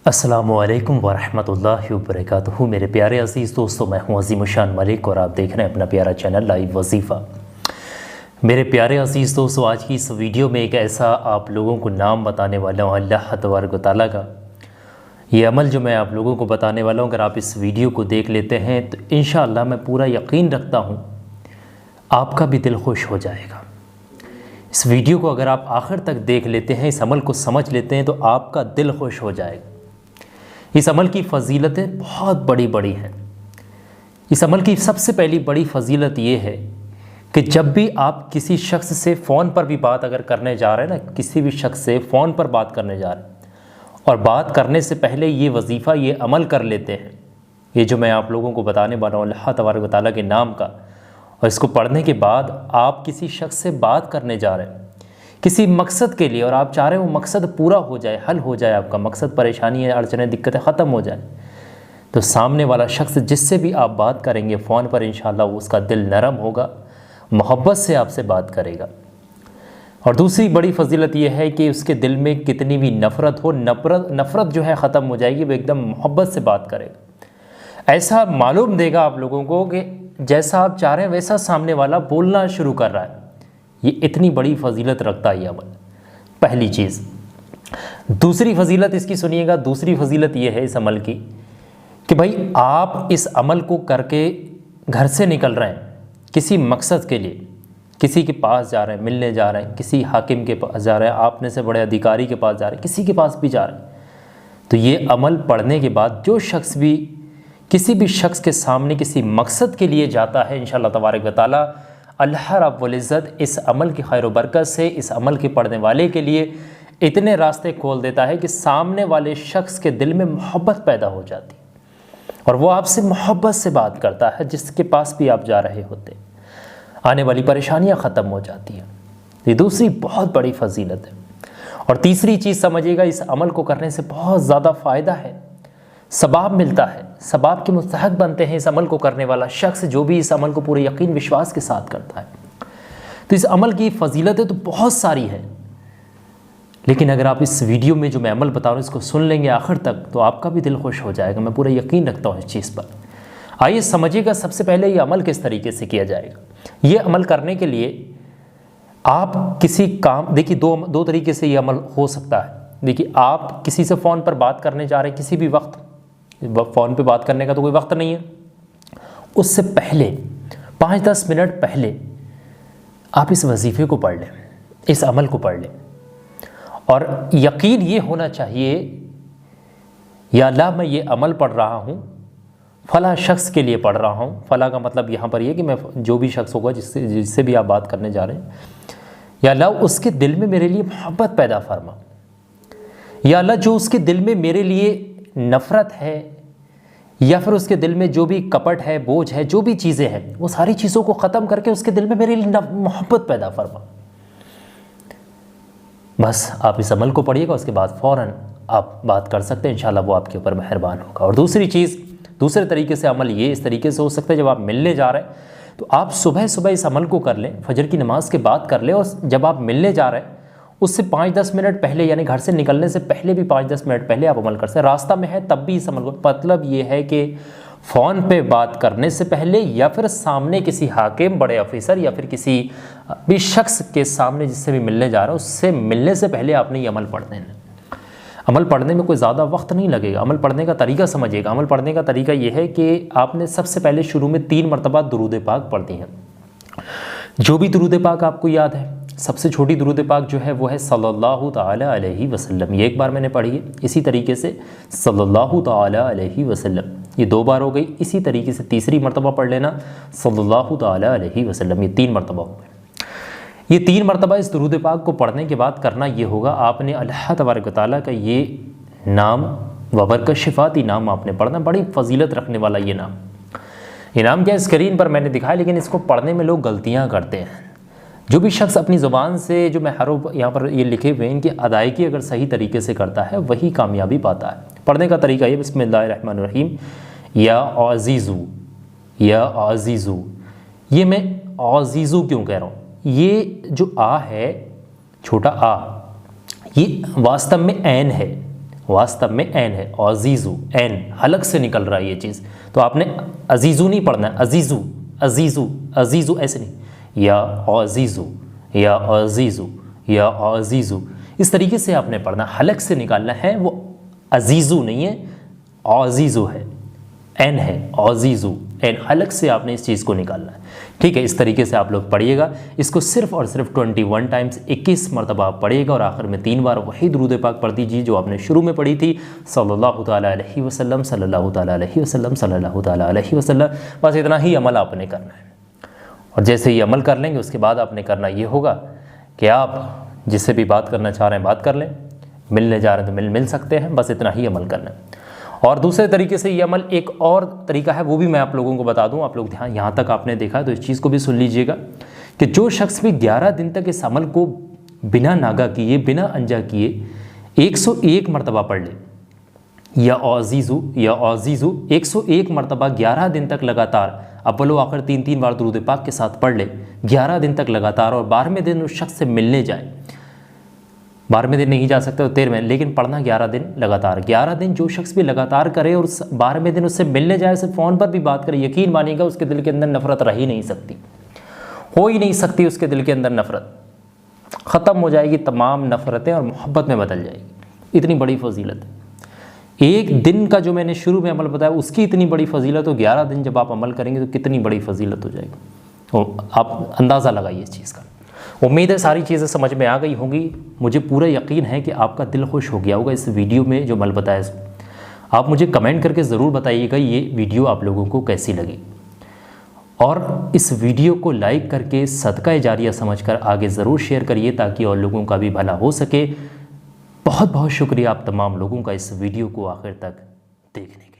अस्सलामुअलैकुम वरहमतुल्लाहि वबरकातुहू। मेरे प्यारे अज़ीज़ दोस्तों, मैं हूँ अज़ीम शान मलिक और आप देख रहे हैं अपना प्यारा चैनल लाइव वजीफ़ा। मेरे प्यारे अज़ीज़ दोस्तों, आज की इस वीडियो में एक ऐसा आप लोगों को नाम बताने वाला हूँ अल्लाह तबारक व तआला का। ये अमल जो मैं आप लोगों को बताने वाला हूँ, अगर आप इस वीडियो को देख लेते हैं तो इंशाअल्लाह मैं पूरा यकीन रखता हूँ आपका भी दिल खुश हो जाएगा। इस वीडियो को अगर आप आखिर तक देख लेते हैं, इस अमल को समझ लेते हैं तो आपका दिल खुश हो जाएगा। इस अमल की फ़जीलतें बहुत बड़ी बड़ी हैं। इस अमल की सबसे पहली बड़ी फ़जीलत ये है कि जब भी आप किसी शख्स से फ़ोन पर भी बात अगर करने जा रहे हैं ना, किसी भी शख्स से फ़ोन पर बात करने जा रहे हैं और बात करने से पहले ये वजीफ़ा, ये अमल कर लेते हैं, ये जो मैं आप लोगों को बताने वाला हूँ अल्लाह तबारक व तआला के नाम का, और इसको पढ़ने के बाद आप किसी शख्स से बात करने जा रहे हैं किसी मकसद के लिए और आप चाह रहे हैं वो मकसद पूरा हो जाए, हल हो जाए, आपका मकसद, परेशानी है, अड़चनें, दिक्कतें ख़त्म हो जाए, तो सामने वाला शख्स जिससे भी आप बात करेंगे फ़ोन पर इंशाअल्लाह उसका दिल नरम होगा, मोहब्बत से आपसे बात करेगा। और दूसरी बड़ी फ़जीलत यह है कि उसके दिल में कितनी भी नफ़रत हो, नफ़रत जो है ख़त्म हो जाएगी, वो एकदम मोहब्बत से बात करेगा। ऐसा मालूम देगा आप लोगों को कि जैसा आप चाह रहे हैं वैसा सामने वाला बोलना शुरू कर रहा है। ये इतनी बड़ी फ़जीलत रखता है ये अमल, पहली चीज़। दूसरी फ़जीलत इसकी सुनिएगा, दूसरी फ़जीलत ये है इस अमल की कि भाई आप इस अमल को करके घर से निकल रहे हैं किसी मकसद के लिए, किसी के पास जा रहे हैं, मिलने जा रहे हैं, किसी हाकिम के पास जा रहे हैं, आपने से बड़े अधिकारी के पास जा रहे हैं, किसी के पास भी जा रहे हैं, तो ये अमल पढ़ने के बाद जो शख्स भी किसी भी शख्स के सामने किसी मकसद के लिए जाता है, इंशाअल्लाह तबारक व तआला अल्लाह रब्बुल इज़्ज़त इस अमल की खैर व बरकत से इस अमल के पढ़ने वाले के लिए इतने रास्ते खोल देता है कि सामने वाले शख्स के दिल में मोहब्बत पैदा हो जाती है और वो आपसे मोहब्बत से बात करता है, जिसके पास भी आप जा रहे होते, आने वाली परेशानियां ख़त्म हो जाती हैं। ये दूसरी बहुत बड़ी फ़जीलत है। और तीसरी चीज़ समझिएगा, इस अमल को करने से बहुत ज़्यादा फ़ायदा है, सबाब मिलता है, सबाब के मुस्तहक बनते हैं इस अमल को करने वाला शख्स, जो भी इस अमल को पूरे यकीन विश्वास के साथ करता है। तो इस अमल की फ़जीलतें तो बहुत सारी हैं, लेकिन अगर आप इस वीडियो में जो मैं अमल बता रहा हूँ इसको सुन लेंगे आखिर तक तो आपका भी दिल खुश हो जाएगा। मैं पूरा यकीन रखता हूँ इस चीज़ पर। आइए समझिएगा, सबसे पहले ये अमल किस तरीके से किया जाएगा। ये अमल करने के लिए आप किसी काम, देखिए दो तरीके से ये अमल हो सकता है। देखिए, आप किसी से फ़ोन पर बात करने जा रहे हैं, किसी भी वक्त, फ़ोन पे बात करने का तो कोई वक्त नहीं है, उससे पहले 5-10 मिनट पहले आप इस वजीफ़े को पढ़ लें, इस अमल को पढ़ लें और यकीन ये होना चाहिए, या अल्लाह मैं ये अमल पढ़ रहा हूँ फ़ला शख्स के लिए पढ़ रहा हूँ। फ़ला का मतलब यहाँ पर ये कि मैं जो भी शख्स होगा जिससे भी आप बात करने जा रहे हैं, या अल्लाह उसके दिल में मेरे लिए मोहब्बत पैदा फरमा, या अल्लाह जो उसके दिल में मेरे लिए नफ़रत है या फिर उसके दिल में जो भी कपट है, बोझ है, जो भी चीज़ें हैं, वो सारी चीज़ों को ख़त्म करके उसके दिल में मेरे लिए मोहब्बत पैदा फरमा। बस आप इस अमल को पढ़िएगा, उसके बाद फ़ौरन आप बात कर सकते हैं, इंशाअल्लाह वो आपके ऊपर मेहरबान होगा। और दूसरी चीज़, दूसरे तरीके से अमल ये इस तरीके से हो सकता है, जब आप मिलने जा रहे हैं तो आप सुबह सुबह इस अमल को कर लें, फजर की नमाज के बाद कर लें, और जब आप मिलने जा रहे हैं उससे 5-10 मिनट पहले, यानी घर से निकलने से पहले भी 5-10 मिनट पहले आप अमल कर सकते हैं। रास्ता में है तब भी इस अमल को, मतलब ये है कि फ़ोन पे बात करने से पहले या फिर सामने किसी हाकिम, बड़े ऑफिसर या फिर किसी भी शख्स के सामने जिससे भी मिलने जा रहा है, उससे मिलने से पहले आपने ये अमल पढ़ देना। अमल पढ़ने में कोई ज़्यादा वक्त नहीं लगेगा। अमल पढ़ने का तरीका समझिएगा। अमल पढ़ने का तरीका ये है कि आपने सबसे पहले शुरू में 3 मरतबा दुरूद पाक पढ़ दी है। जो भी दुरूद पाक आपको याद है, सबसे छोटी दुरूद पाक जो है वो है सल्लल्लाहु ताला अलैहि वसल्लम, ये एक बार मैंने पढ़ी है। इसी तरीके से सल्लल्लाहु ताला अलैहि वसल्लम, ये 2 बार हो गई। इसी तरीके से तीसरी मरतबा पढ़ लेना सल्लल्लाहु ताला अलैहि वसल्लम, ये 3 मरतबा हो गए। ये 3 मरतबा इस दुरूद पाक को पढ़ने के बाद करना ये होगा, आपने अल्लाह तबारक व तआला का ये नाम वबरकत शिफाती नाम आपने पढ़ना। बड़ी फ़जीलत रखने वाला ये नाम। ये नाम क्या स्क्रीन पर मैंने दिखाया, लेकिन इसको पढ़ने में लोग गलतियाँ करते हैं। जो भी शख्स अपनी ज़ुबान से, जो मैं हरूफ यहाँ पर ये लिखे हुए हैं, इनकी अदायगी अगर सही तरीके से करता है वही कामयाबी पाता है। पढ़ने का तरीका ये, बिस्मिल्लाहिर्रहमानिर्रहीम, या अज़ीज़ू, या अज़ीज़ू। ये मैं अज़ीज़ू क्यों कह रहा हूँ, ये जो आ है, छोटा आ, ये वास्तव में ऐन है, वास्तव में एन है, अजीज़ू, एन हलक से निकल रहा है ये चीज़। तो आपने अजीज़ू नहीं पढ़ना है, अजीज़ू अजीज़ू अजीज़ू ऐसे नहीं, या अजीज़ू या अजीज़ू या अजीज़ू, इस तरीके से आपने पढ़ना, हलक से निकालना है। वो अजीज़ू नहीं है, अजीज़ू है, एन है, अजीज़ू, एन हलक से आपने इस चीज़ को निकालना है। ठीक है, इस तरीके से आप लोग पढ़िएगा इसको सिर्फ और सिर्फ 21 टाइम्स, 21 मरतबा आप पढ़िएगा और आखिर में 3 बार वही दुरूद पाक पढ़ दीजिए जो आपने शुरू में पढ़ी थी, सल्लल्लाहु ताला अलैहि वसल्लम सल्लल्लाहु ताला अलैहि वसल्लम सल्लल्लाहु ताला अलैहि वसल्लम। बस इतना ही अमल आपने करना है। और जैसे ही अमल कर लेंगे उसके बाद आपने करना ये होगा कि आप जिससे भी बात करना चाह रहे हैं बात कर लें, मिलने जा रहे हैं तो मिल सकते हैं, बस इतना ही अमल करना है। और दूसरे तरीके से ये अमल एक और तरीका है, वो भी मैं आप लोगों को बता दूं। आप लोग ध्यान, यहाँ तक आपने देखा तो इस चीज़ को भी सुन लीजिएगा कि जो शख्स भी 11 दिन तक इस अमल को बिना नागा किए, बिना अंजा किए 101 मरतबा पढ़ ले, या अजीज़ू या अजीज़ू 101 मरतबा 11 दिन तक लगातार, अव्वल आखिर 3-3 बार दुरूद पाक के साथ पढ़ ले 11 दिन तक लगातार, और 12वें दिन उस शख्स से मिलने जाए, 12वें दिन नहीं जा सकते तो 13वें, लेकिन पढ़ना 11 दिन लगातार। 11 दिन जो शख्स भी लगातार करे और 12वें दिन उससे मिलने जाए, उसे फ़ोन पर भी बात करे, यकीन मानिएगा उसके दिल के अंदर नफ़रत रह ही नहीं सकती, हो ही नहीं सकती उसके दिल के अंदर नफ़रत, ख़त्म हो जाएगी तमाम नफ़रतें और मोहब्बत में बदल जाएगी। इतनी बड़ी फजीलत है। एक दिन का जो मैंने शुरू में अमल बताया उसकी इतनी बड़ी फजीलत हो, 11 दिन जब आप अमल करेंगे तो कितनी बड़ी फजीलत हो जाएगी, तो आप अंदाज़ा लगाइए इस चीज़ का। उम्मीद है सारी चीज़ें समझ में आ गई होंगी। मुझे पूरा यकीन है कि आपका दिल खुश हो गया होगा इस वीडियो में जो अमल बताया। आप मुझे कमेंट करके ज़रूर बताइएगा ये वीडियो आप लोगों को कैसी लगी, और इस वीडियो को लाइक करके सदका जारिया समझकर आगे ज़रूर शेयर करिए ताकि और लोगों का भी भला हो सके। बहुत बहुत शुक्रिया आप तमाम लोगों का इस वीडियो को आखिर तक देखने के लिए।